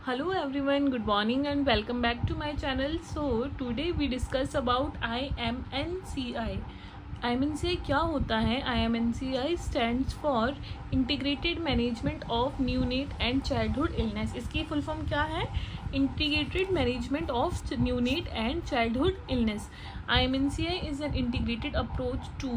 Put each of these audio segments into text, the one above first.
Hello everyone, good morning and welcome back to my channel. So today we discuss about IMNCI. IMNCI क्या होता है? IMNCI stands for Integrated Management of Neonate and Childhood Illness. इसकी full form क्या है? Integrated Management of Neonate and Childhood Illness. IMNCI is an integrated approach to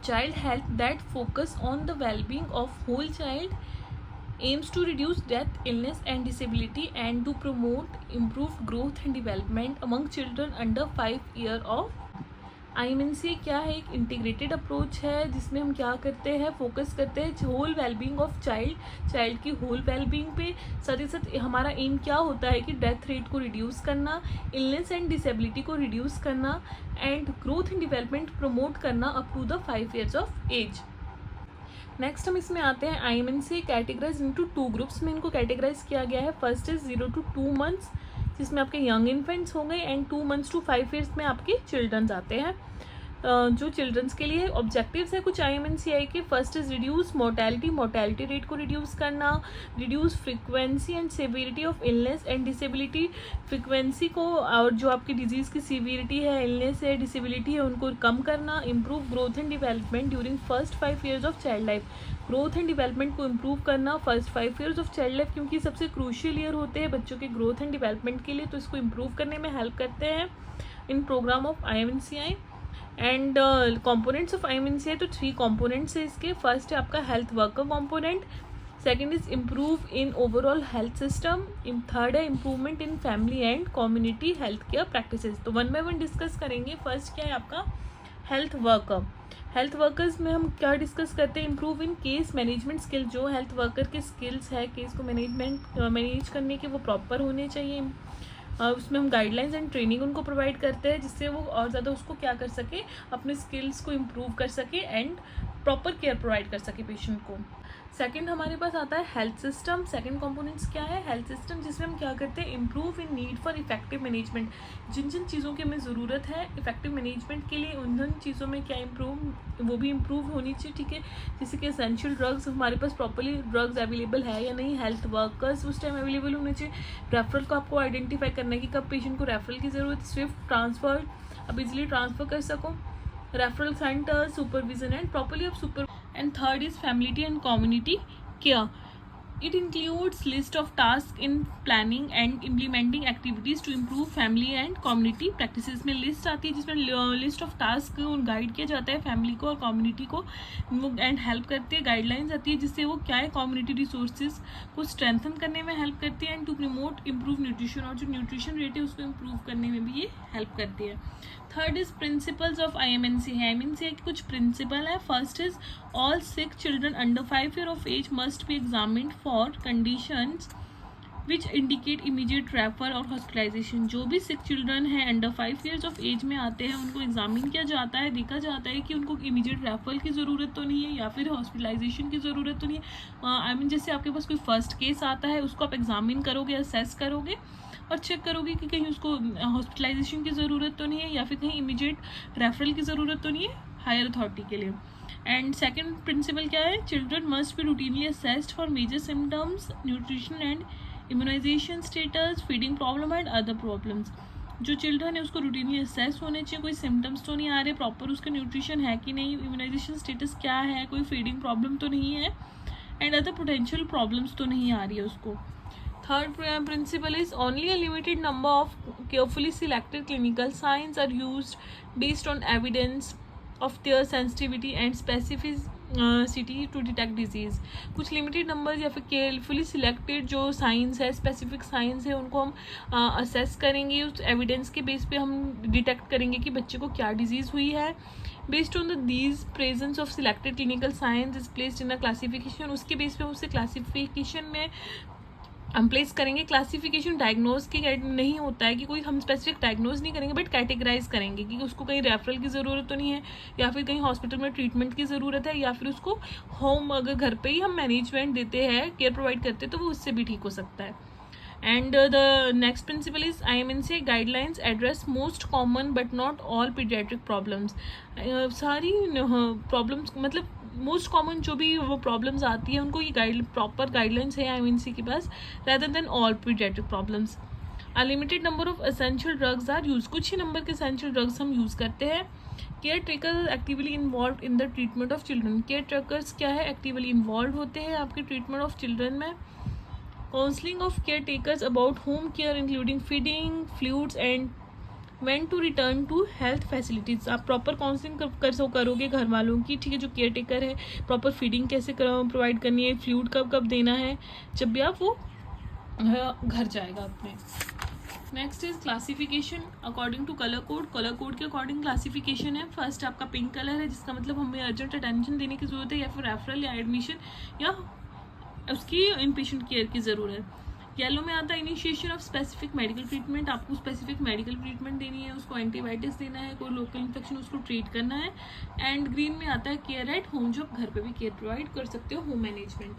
child health that focus on the well-being of whole child, aims to reduce death, illness and disability and to promote improved growth and development among children under 5 years of। IMNC क्या है? एक integrated approach है जिसमें हम क्या करते हैं, focus करते हैं होल वेलबींग ऑफ चाइल्ड की होल वेलबींग पे। साथ ही साथ हमारा एम क्या होता है कि डेथ रेट को रिड्यूस करना, इलनेस एंड डिसेबिलिटी को रिड्यूस करना and growth and development promote करना up to the 5 years of age. Next हम इसमें आते हैं IMNC कैटेगराइज इनटू 2 ग्रुप्स में इनको कैटेगराइज किया गया है। फर्स्ट इज 0 to 2 months जिसमें आपके यंग इन्फेंट्स हो गए एंड 2 months to 5 years में आपके चिल्ड्रंस आते हैं। जो चिल्ड्रंस के लिए ऑब्जेक्टिव्स है कुछ IMNCI के, first is reduce mortality rate को रिड्यूस करना, reduce frequency and severity of illness and disability, frequency को और जो आपकी डिजीज़ की सिवियरिटी है, इलनेस है, डिसेबिलिटी है उनको कम करना, improve growth and development during first 5 years of child life, growth and development को इम्प्रूव करना first 5 years of child life क्योंकि सबसे क्रूशियल ईयर होते हैं बच्चों के ग्रोथ एंड डेवलपमेंट के लिए, तो इसको इम्प्रूव करने में हेल्प करते हैं in program of IMNCI। And components of IMNCI तो 3 कंपोनेंट्स है इसके। फर्स्ट है आपका health worker component, second is improve in overall health system, third है improvement in family and community health care practices. तो 1 by 1 डिस्कस करेंगे। First क्या है आपका हेल्थ वर्कर्स में हम क्या डिस्कस करते हैं, improve in case management skill, जो हेल्थ वर्कर के स्किल्स है केस को मैनेज करने के वो प्रॉपर होने चाहिए। उसमें हम गाइडलाइंस एंड ट्रेनिंग उनको प्रोवाइड करते हैं जिससे वो और ज़्यादा उसको क्या कर सके, अपने स्किल्स को इम्प्रूव कर सके एंड प्रॉपर केयर प्रोवाइड कर सके पेशेंट को। सेकंड हमारे पास आता है हेल्थ सिस्टम। सेकंड कंपोनेंट्स क्या है, हेल्थ सिस्टम जिसमें हम क्या करते हैं, improve in need for effective management, जिन जिन चीज़ों की हमें ज़रूरत है इफेक्टिव मैनेजमेंट के लिए उन चीज़ों में क्या वो भी इम्प्रूव होनी चाहिए। ठीक है, जैसे कि एसेंशियल ड्रग्स हमारे पास प्रॉपरली ड्रग्स अवेलेबल है या नहीं, हेल्थ वर्कर्स उस टाइम अवेलेबल होने चाहिए, रेफरल को आपको आइडेंटिफाई करना है कि कब पेशेंट को रेफरल की ज़रूरत, स्विफ्ट ट्रांसफर आप इजीली ट्रांसफ़र कर सको, referral centre, supervision and properly of super. And third is family and community care. It includes list of tasks in planning and implementing activities to improve family and community practices। में list आती है जिसमें list of task guide किया जाता है family को और community को, वो एंड हेल्प करती है। गाइडलाइंस आती है जिससे वो क्या है कम्युनिटी रिसोर्सेज को स्ट्रेंथन करने में हेल्प करती है and to promote improve nutrition, और जो न्यूट्रिशन रेट है उसको इम्प्रूव करने में भी ये हेल्प करती है। Third is principles of IMNCI के कुछ प्रिंसिपल है। First is all sick children under 5 years of age must be examined for conditions which indicate immediate refer और hospitalization। जो भी सिक चिल्ड्रन हैं अंडर 5 years of age में आते हैं उनको एग्जामिन किया जाता है, देखा जाता है कि उनको इमीडिएट रेफर की ज़रूरत तो नहीं है या फिर हॉस्पिटलाइजेशन की ज़रूरत तो नहीं है। आई मीन जैसे आपके पास कोई फर्स्ट केस आता है उसको आप एग्जामिन करोगे, असेस करोगे और चेक करोगे कि कहीं उसको हॉस्पिटलाइजेशन की ज़रूरत तो नहीं है या फिर कहीं इमीडिएट रेफरल की ज़रूरत तो नहीं है हायर अथॉरिटी के लिए। एंड सेकेंड प्रिंसिपल क्या है, children must be routinely assessed for major symptoms, nutrition and immunization status, feeding problem and other problems. जो चिल्ड्रन है उसको रूटीनली असेस होने चाहिए, कोई सिम्टम्स तो नहीं आ रहे, प्रॉपर उसका न्यूट्रिशन है कि नहीं, इम्यूनाइजेशन स्टेटस क्या है, कोई फीडिंग प्रॉब्लम तो नहीं है एंड अदर पोटेंशियल प्रॉब्लम्स तो नहीं आ रही है उसको। Third principle is only a limited number of carefully selected clinical signs are used based on evidence of their sensitivity and specificity to detect disease। कुछ limited number या फिर carefully selected जो science है, स्पेसिफिक साइंस है, उनको हम assess करेंगे, उस एविडेंस के बेस पे हम डिटेक्ट करेंगे कि बच्चे को क्या डिजीज़ हुई है। Based on these presence of selected clinical science is placed in a classification, उसके बेस पे उसे क्लासिफिकेशन में हम प्लेस करेंगे। क्लासिफिकेशन डायग्नोज की नहीं होता है कि कोई हम स्पेसिफिक डायग्नोज नहीं करेंगे बट कैटेगराइज करेंगे कि उसको कहीं रेफरल की ज़रूरत तो नहीं है या फिर कहीं हॉस्पिटल में ट्रीटमेंट की ज़रूरत है या फिर उसको होम अगर घर पे ही हम मैनेजमेंट देते हैं, केयर प्रोवाइड करते हैं तो वो उससे भी ठीक हो सकता है। And the next principle is IMNCI guidelines address most common but not all paediatric problems. सारी प्रॉब्लम्स मतलब मोस्ट कॉमन जो भी वो प्रॉब्लम्स आती है उनको ये प्रॉपर गाइडलाइंस है IMNC के पास, rather than all pediatric problems. A limited number of essential drugs are used. कुछ ही नंबर के essential drugs हम यूज़ करते हैं. Caretaker actively involve in the treatment of children. Caretakers क्या है, एक्टिवली इन्वॉल्व होते हैं आपके ट्रीटमेंट ऑफ चिल्ड्रन में. Counselling of caretakers about home care including feeding, fluids and when to return to health facilities. आप proper counselling करोगे घर वालों की, ठीक है, जो केयर टेकर है, प्रॉपर फीडिंग कैसे प्रोवाइड करनी है, फ्लूइड कब कब देना है, जब भी आप वो घर जाएगा अपने. Next is classification according to colour code. Colour code के अकॉर्डिंग क्लासिफिकेशन है. फर्स्ट आपका पिंक कलर है, जिसका मतलब हमें अर्जेंट अटेंशन देने की ज़रूरत है, या फिर रेफरल या एडमिशन या उसकी इन पेशेंट केयर की ज़रूरत है. येलो में आता है initiation of specific medical treatment. आपको स्पेसिफिक मेडिकल ट्रीटमेंट देनी है, उसको एंटीबायोटिक्स देना है, कोई लोकल इन्फेक्शन उसको ट्रीट करना है. एंड ग्रीन में आता है केयर एट होम, जो आप घर पे भी केयर प्रोवाइड कर सकते हो, home management.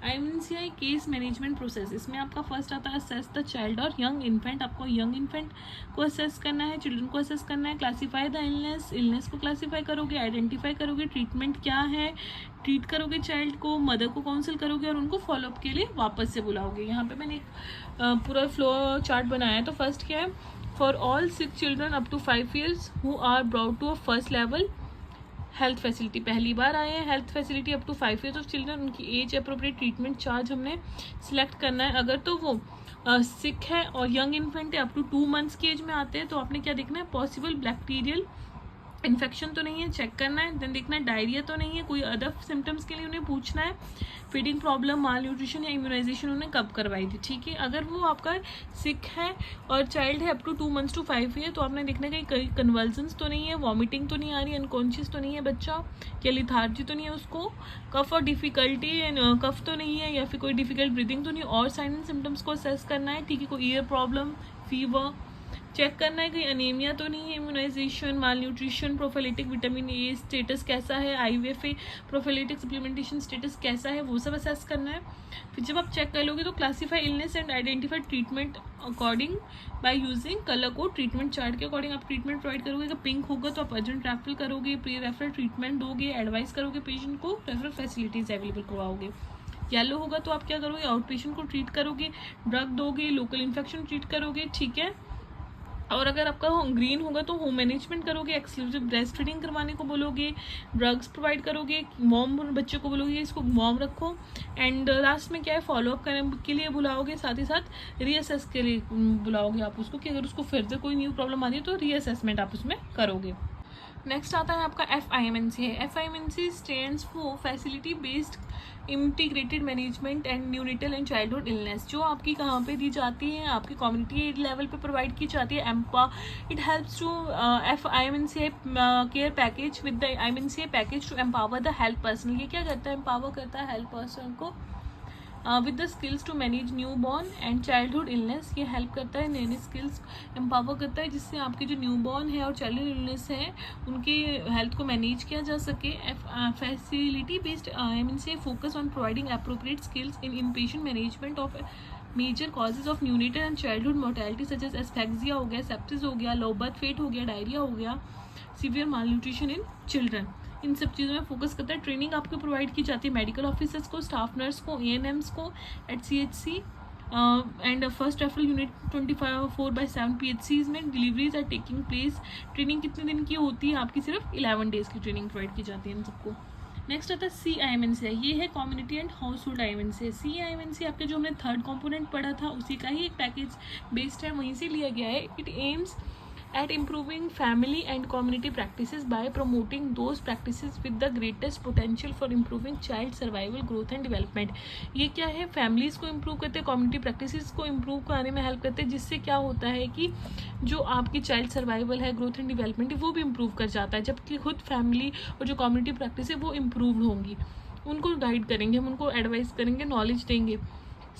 IMNCI case management process. इसमें आपका फर्स्ट आता है असेस द चाइल्ड और यंग इन्फेंट. आपको यंग इन्फेंट को असेस करना है, चिल्ड्रन को असेस करना है. क्लासीफाई द इलनेस को क्लासीफाई करोगे, आइडेंटिफाई करोगे ट्रीटमेंट क्या है, ट्रीट करोगे चाइल्ड को, मदर को काउंसिल करोगे और उनको फॉलोअप के लिए वापस से बुलाओगे. यहाँ पे मैंने एक पूरा फ्लो चार्ट बनाया है. तो फर्स्ट क्या है, for all sick children up to 5 years who are brought to a first level health facility. पहली बार आए हैं health facility up to 5 years of children, उनकी एज अप्रोप्रिएट ट्रीटमेंट चार्ज हमने सिलेक्ट करना है. अगर तो वो सिक है और यंग इन्फेंट है, अप टू 2 months की एज में आते हैं, तो आपने क्या देखना है, पॉसिबल बैक्टीरियल इन्फेक्शन तो नहीं है, चेक करना है. देन देखना है डायरिया तो नहीं है, कोई अदर सिम्टम्स के लिए उन्हें पूछना है. फीडिंग प्रॉब्लम, माल न्यूट्रिशन या इम्यूनाइजेशन उन्हें कब करवाई थी, ठीक है. अगर वो आपका सिक है और चाइल्ड है up to 2 months to 5 years, तो आपने देखना है कहीं कन्वल्जन्स तो नहीं है, वॉमिटिंग तो नहीं आ रही, अनकॉन्शियस तो नहीं है बच्चा, या लिथार्जी तो नहीं है उसको, कफ और डिफिकल्टी कफ तो नहीं है, या फिर कोई डिफिकल्ट ब्रीदिंग तो नहीं, और साइन एंड सिम्टम्स को असेस करना है, ठीक है. कोई ईयर प्रॉब्लम, फीवर चेक करना है, कहीं अनीमिया तो नहीं है, immunisation, malnutrition, prophylactic vitamin A status कैसा है, IVFA प्रोफाइलिटिक सप्लीमेंटेशन स्टेटस कैसा है, वो सब असेस करना है. फिर जब आप चेक कर लोगे तो classify illness and identify treatment according by using colour code. Treatment chart के अकॉर्डिंग आप ट्रीटमेंट प्रोवाइड करोगे. अगर पिंक होगा तो आप अर्जेंट रेफरल करोगे, प्री रेफरल ट्रीटमेंट दोगे, एडवाइस करोगे पेशेंट को, रेफरल फैसिलिटीज अवेलेबल करवाओगे. येलो होगा तो आप क्या करोगे, आउट पेशेंट को ट्रीट करोगे, ड्रग दोगे, लोकल इन्फेक्शन ट्रीट करोगे, ठीक है. और अगर आपका ग्रीन होगा तो होम मैनेजमेंट करोगे, एक्सक्लूसिव ब्रेस्ट फीडिंग करवाने को बोलोगे, ड्रग्स प्रोवाइड करोगे, मॉम बच्चों को बोलोगे इसको मॉम रखो. एंड लास्ट में क्या है, फॉलोअप करने के लिए बुलाओगे, साथ ही साथ रीअसेस के लिए बुलाओगे आप उसको, कि अगर उसको फिर से कोई न्यू प्रॉब्लम आती है तो रीअसेसमेंट आप उसमें करोगे. नेक्स्ट आता है आपका FIMNC है. FIMNC stands for facility based integrated management and neonatal and childhood illness. जो आपकी कहाँ पे दी जाती है, आपकी कम्युनिटी लेवल पे प्रोवाइड की जाती है. It helps to FIMNC care package with the IMNC package to empower the health person. ये क्या करता है, एम्पावर करता है हेल्थ पर्सन को with the skills to manage newborn and childhood illness. ये हेल्प करता है, नई नई स्किल्स एम्पावर करता है, जिससे आपके जो न्यू बॉर्न है और चाइल्डहुड इलनेस है उनकी हेल्थ को मैनेज किया जा सके. Facility based IMNC focus on providing appropriate skills in patient management of major causes of neonatal and childhood mortality such as asphyxia हो गया, सेप्सिस हो गया, लो बर्थ वेट हो गया, डायरिया हो गया, severe malnutrition in children. इन सब चीज़ों में फोकस करता है. ट्रेनिंग आपको प्रोवाइड की जाती है मेडिकल ऑफिसर्स को, स्टाफ नर्स को, ANMs को at CHC and first referral unit 24/7 PHCs में deliveries are taking place. Training कितने दिन की होती है आपकी, सिर्फ 11 days की ट्रेनिंग प्रोवाइड की जाती है इन सबको. नेक्स्ट आता है CIMNC है. ये है community and house hold IMNC. CIMNC आपके जो हमने थर्ड कॉम्पोनेंट पढ़ा था उसी का ही एक पैकेज बेस्ड है, वहीं से लिया गया है. It aims at improving family and community practices by promoting those practices with the greatest potential for improving child survival, growth and development. ये क्या है, फैमिलीज़ को इम्प्रूव करते हैं, कम्युनिटी प्रैक्टिसेस को इम्प्रूव कराने में हेल्प करते हैं, जिससे क्या होता है कि जो आपकी चाइल्ड सर्वाइवल है, ग्रोथ एंड डेवलपमेंट है, वो भी इम्प्रूव कर जाता है. जबकि खुद फैमिली और जो कम्युनिटी प्रैक्टिस है वो इम्प्रूव होंगी. उनको गाइड करेंगे, हम उनको एडवाइस करेंगे, नॉलेज देंगे.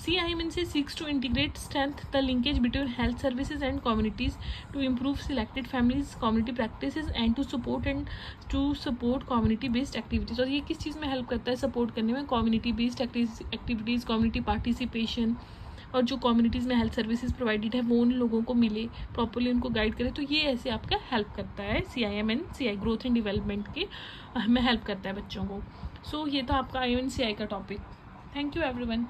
CIMNC seeks to integrate strength the linkage between health services and communities to improve selected families community practices and to support community based activities. और ये किस चीज़ में हेल्प करता है, सपोर्ट करने में, community based activities, community participation, और जो कम्युनिटीज़ में हेल्थ सर्विसेज प्रोवाइडेड है वो उन लोगों को मिले, प्रॉपरली उनको गाइड करे. तो ये ऐसे आपका हेल्प करता है. CIMNC ग्रोथ एंड डेवलपमेंट के में हेल्प करता है बच्चों को. सो ये था आपका IMNCI का टॉपिक. Thank you everyone.